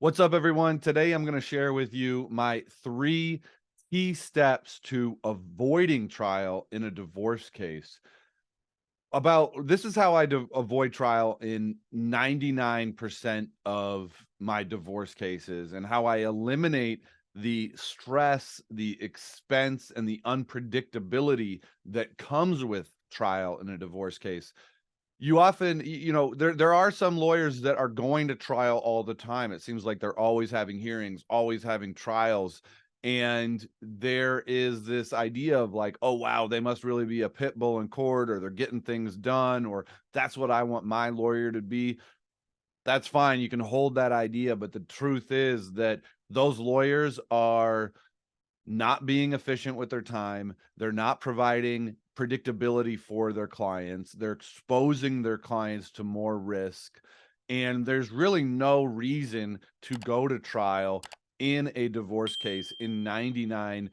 What's up, everyone? Today, I'm going to share with you my 3 key steps to avoiding trial in a divorce case. This is how I avoid trial in 99% of my divorce cases, and how I eliminate the stress, the expense, and the unpredictability that comes with trial in a divorce case. You often, there are some lawyers that are going to trial all the time. It seems like they're always having hearings, always having trials. And there is this idea of like, oh, wow, they must really be a pit bull in court, or they're getting things done, or that's what I want my lawyer to be. That's fine. You can hold that idea. But the truth is that those lawyers are not being efficient with their time. They're not providing predictability for their clients. They're exposing their clients to more risk. And there's really no reason to go to trial in a divorce case in 99%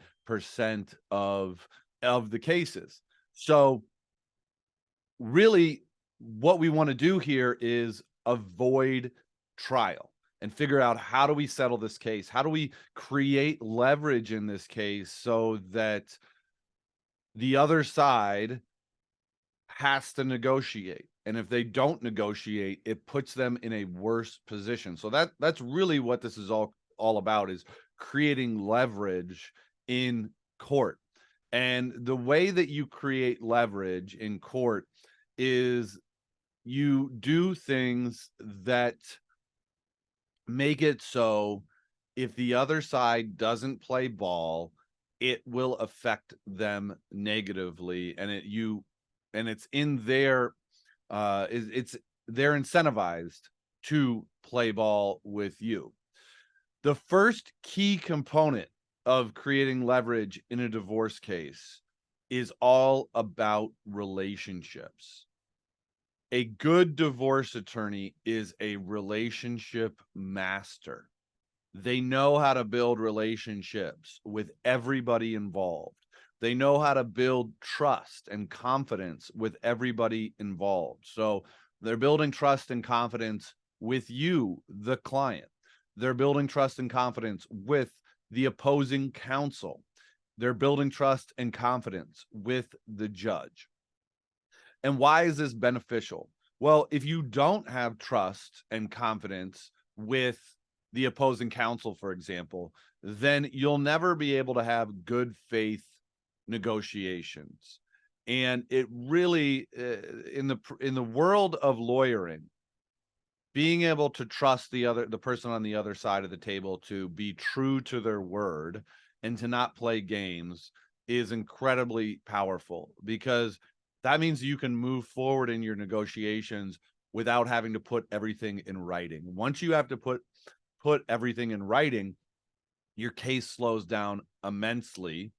of the cases. So really, what we want to do here is avoid trial and figure out, how do we settle this case? How do we create leverage in this case so that the other side has to negotiate? And if they don't negotiate, it puts them in a worse position. So that's really what this is all about, is creating leverage in court. And the way that you create leverage in court is you do things that make it so if the other side doesn't play ball, it will affect them negatively, and it's in their it's they're incentivized to play ball with you. The first key component of creating leverage in a divorce case is all about relationships. A good divorce attorney is a relationship master. They know how to build relationships with everybody involved. They know how to build trust and confidence with everybody involved. So they're building trust and confidence with you, the client. They're building trust and confidence with the opposing counsel. They're building trust and confidence with the judge. And why is this beneficial? Well, if you don't have trust and confidence with the opposing counsel, for example, then you'll never be able to have good faith negotiations. And it really, in the world of lawyering, being able to trust the person on the other side of the table to be true to their word and to not play games is incredibly powerful, because that means you can move forward in your negotiations without having to put everything in writing. Once you have to put everything in writing, your case slows down immensely.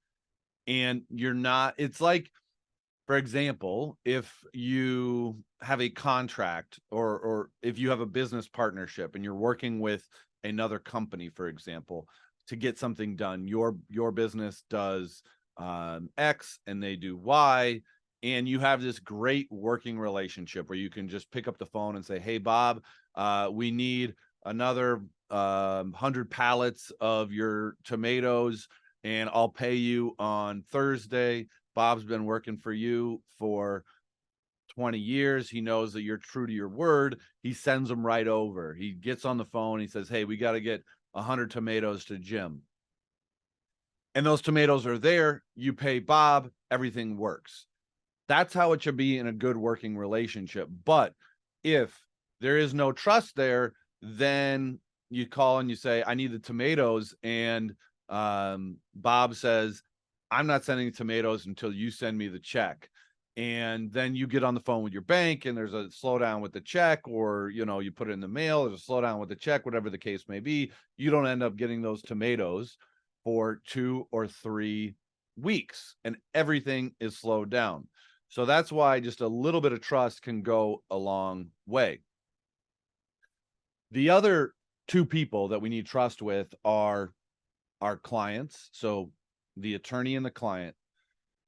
And it's like, for example, if you have a contract, or if you have a business partnership and you're working with another company, for example, to get something done, your business does X and they do Y, and you have this great working relationship where you can just pick up the phone and say, hey, Bob, we need another 100 pallets of your tomatoes, and I'll pay you on Thursday. Bob's been working for you for 20 years. He knows that you're true to your word. He sends them right over. He gets on the phone. He says, hey, we got to get 100 tomatoes to Jim. And those tomatoes are there. You pay Bob. Everything works. That's how it should be in a good working relationship. But if there is no trust there, then you call and you say, I need the tomatoes. And Bob says, I'm not sending tomatoes until you send me the check. And then you get on the phone with your bank and there's a slowdown with the check, or, you put it in the mail, there's a slowdown with the check, whatever the case may be. You don't end up getting those tomatoes for 2 or 3 weeks, and everything is slowed down. So that's why just a little bit of trust can go a long way. The other 2 people that we need trust with are our clients. So the attorney and the client,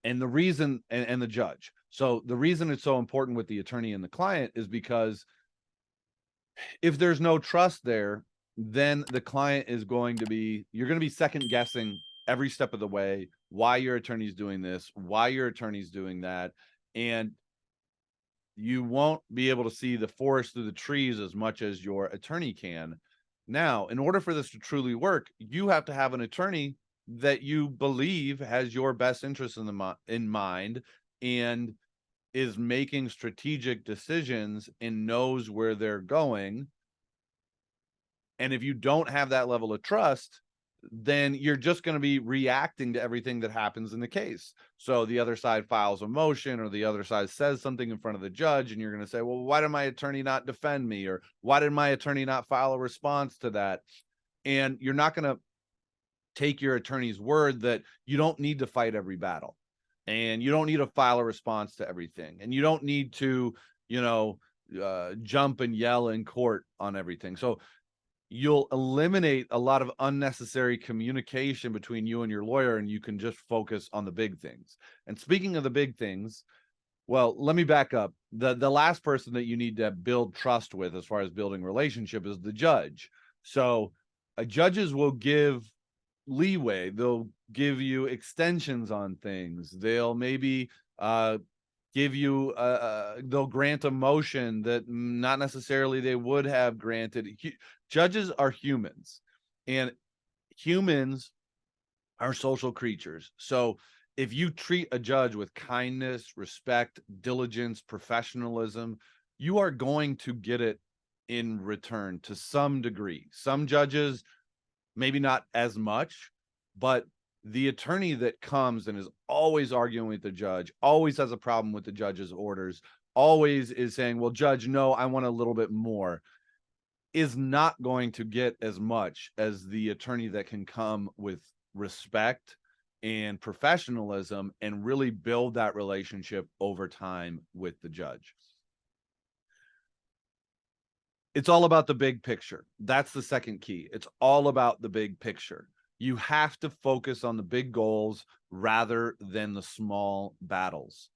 and the reason, and the judge. So the reason it's so important with the attorney and the client is because if there's no trust there, then the client is going to be, you're going to be second guessing every step of the way, why your attorney's doing this, why your attorney's doing that. And you won't be able to see the forest through the trees as much as your attorney can. Now, in order for this to truly work, you have to have an attorney that you believe has your best interest in mind and is making strategic decisions and knows where they're going. And if you don't have that level of trust, then you're just going to be reacting to everything that happens in the case. So the other side files a motion, or the other side says something in front of the judge, and you're going to say, well, why did my attorney not defend me? Or why did my attorney not file a response to that? And you're not going to take your attorney's word that you don't need to fight every battle, and you don't need to file a response to everything, and you don't need to, jump and yell in court on everything. So you'll eliminate a lot of unnecessary communication between you and your lawyer, and you can just focus on the big things. And speaking of the big things, well, let me back up. The last person that you need to build trust with as far as building relationship is the judge. So judges will give leeway. They'll give you extensions on things. They'll maybe give you they'll grant a motion that not necessarily they would have granted. Judges are humans, and humans are social creatures. So if you treat a judge with kindness, respect, diligence, professionalism, you are going to get it in return to some degree. Some judges, maybe not as much, but the attorney that comes and is always arguing with the judge, always has a problem with the judge's orders, always is saying, well, judge, no, I want a little bit more, is not going to get as much as the attorney that can come with respect and professionalism and really build that relationship over time with the judge. It's all about the big picture. That's the second key. It's all about the big picture. You have to focus on the big goals rather than the small battles.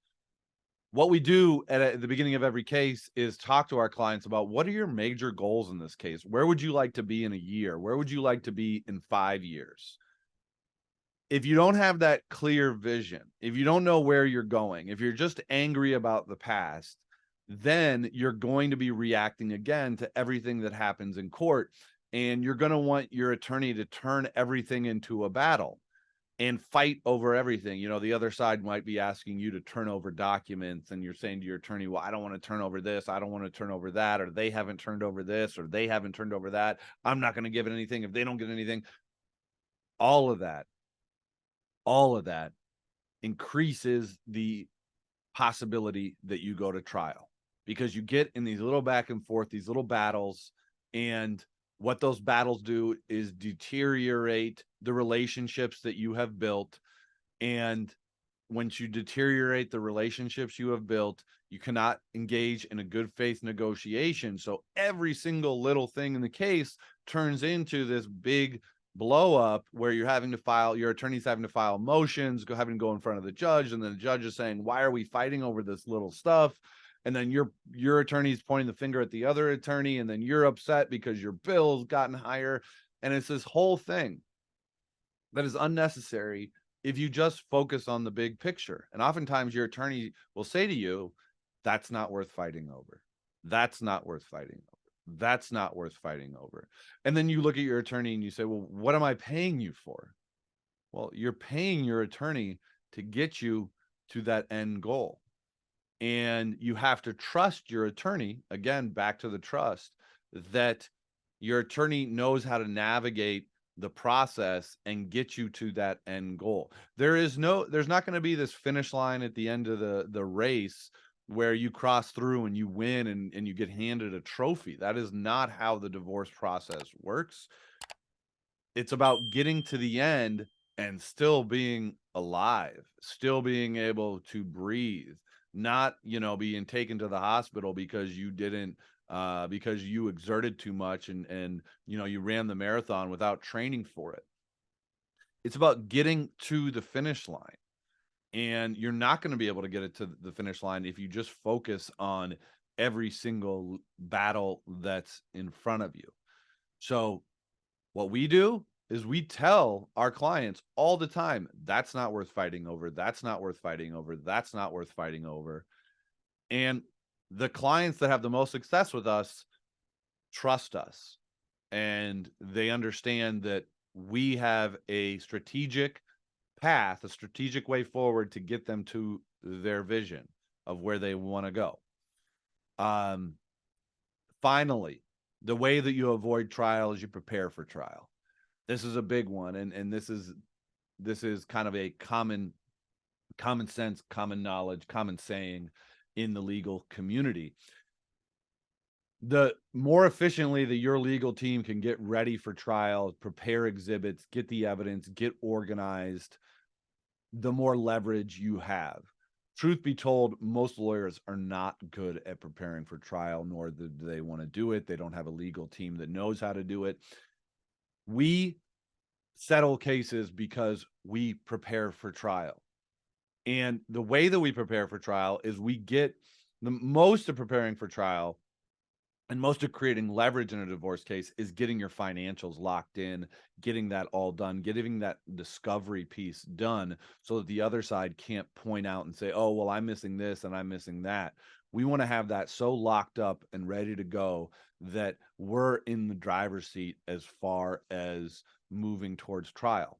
What we do at the beginning of every case is talk to our clients about, what are your major goals in this case? Where would you like to be in a year? Where would you like to be in 5 years? If you don't have that clear vision, if you don't know where you're going, if you're just angry about the past, then you're going to be reacting again to everything that happens in court. And you're going to want your attorney to turn everything into a battle and fight over everything. The other side might be asking you to turn over documents, and you're saying to your attorney, well, I don't want to turn over this, I don't want to turn over that, or they haven't turned over this, or they haven't turned over that, I'm not going to give it anything if they don't get anything. All of that increases the possibility that you go to trial, because you get in these little back and forth, these little battles, and what those battles do is deteriorate the relationships that you have built. And once you deteriorate the relationships you have built, you cannot engage in a good faith negotiation. So every single little thing in the case turns into this big blow up where your attorney's having to file motions, having to go in front of the judge, and then the judge is saying, why are we fighting over this little stuff? And then your attorney's pointing the finger at the other attorney, and then you're upset because your bill's gotten higher. And it's this whole thing that is unnecessary if you just focus on the big picture. And oftentimes your attorney will say to you, that's not worth fighting over. That's not worth fighting over. That's not worth fighting over. And then you look at your attorney and you say, well, what am I paying you for? Well, you're paying your attorney to get you to that end goal. And you have to trust your attorney, again, back to the trust, that your attorney knows how to navigate the process and get you to that end goal. There's not going to be this finish line at the end of the race where you cross through and you win and you get handed a trophy. That is not how the divorce process works. It's about getting to the end and still being alive, still being able to breathe, not, being taken to the hospital because you didn't, because you exerted too much and, you ran the marathon without training for it. It's about getting to the finish line. And you're not going to be able to get it to the finish line if you just focus on every single battle that's in front of you. So What we do is we tell our clients all the time, that's not worth fighting over. That's not worth fighting over. That's not worth fighting over. And the clients that have the most success with us trust us, and they understand that we have a strategic path, a strategic way forward to get them to their vision of where they want to go. Finally, the way that you avoid trial is you prepare for trial. This is a big one, and this is kind of a common sense, common knowledge, common saying in the legal community. The more efficiently that your legal team can get ready for trial, prepare exhibits, get the evidence, get organized, the more leverage you have. Truth be told, most lawyers are not good at preparing for trial, nor do they want to do it. They don't have a legal team that knows how to do it. We settle cases because we prepare for trial. And the way that we prepare for trial is we get the most of preparing for trial and most of creating leverage in a divorce case is getting your financials locked in, getting that all done, getting that discovery piece done so that the other side can't point out and say, oh, well, I'm missing this and I'm missing that. We want to have that so locked up and ready to go that we're in the driver's seat as far as moving towards trial.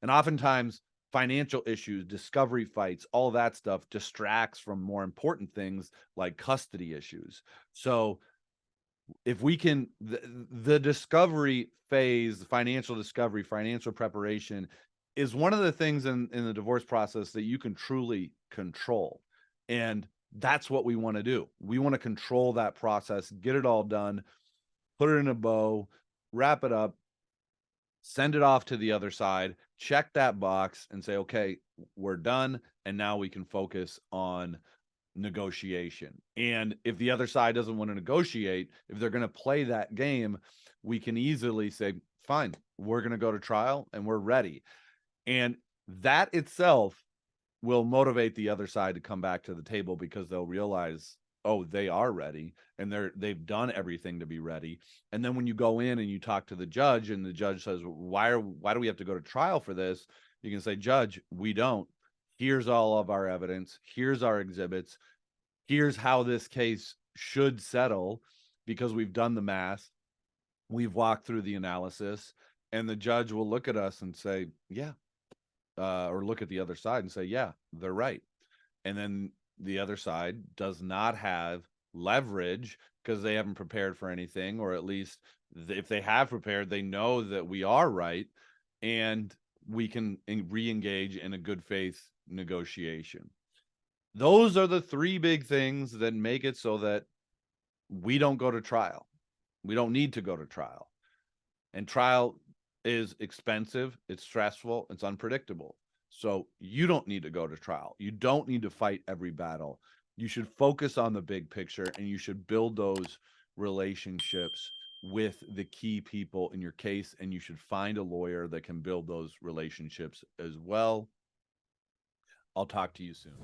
And oftentimes, financial issues, discovery fights, all that stuff distracts from more important things like custody issues. So if we can, the discovery phase, financial discovery, financial preparation is one of the things in the divorce process that you can truly control. And that's what we want to do. We want to control that process, get it all done, put it in a bow, wrap it up, send it off to the other side, check that box and say, okay, we're done. And now we can focus on negotiation. And if the other side doesn't want to negotiate, if they're going to play that game, we can easily say, fine, we're going to go to trial and we're ready. And that itself will motivate the other side to come back to the table because they'll realize, oh, they are ready and they've done everything to be ready. And then when you go in and you talk to the judge and the judge says, why do we have to go to trial for this? You can say, Judge, we don't. Here's all of our evidence. Here's our exhibits. Here's how this case should settle because we've done the math. We've walked through the analysis, and the judge will look at us and say, yeah, or look at the other side and say, yeah, they're right. And then the other side does not have leverage because they haven't prepared for anything, or at least if they have prepared, they know that we are right, and we can re-engage in a good faith negotiation. Those are the three big things that make it so that we don't go to trial. We don't need to go to trial. And trial is expensive, it's stressful, it's unpredictable. So you don't need to go to trial. You don't need to fight every battle. You should focus on the big picture and you should build those relationships with the key people in your case, and you should find a lawyer that can build those relationships as well. I'll talk to you soon.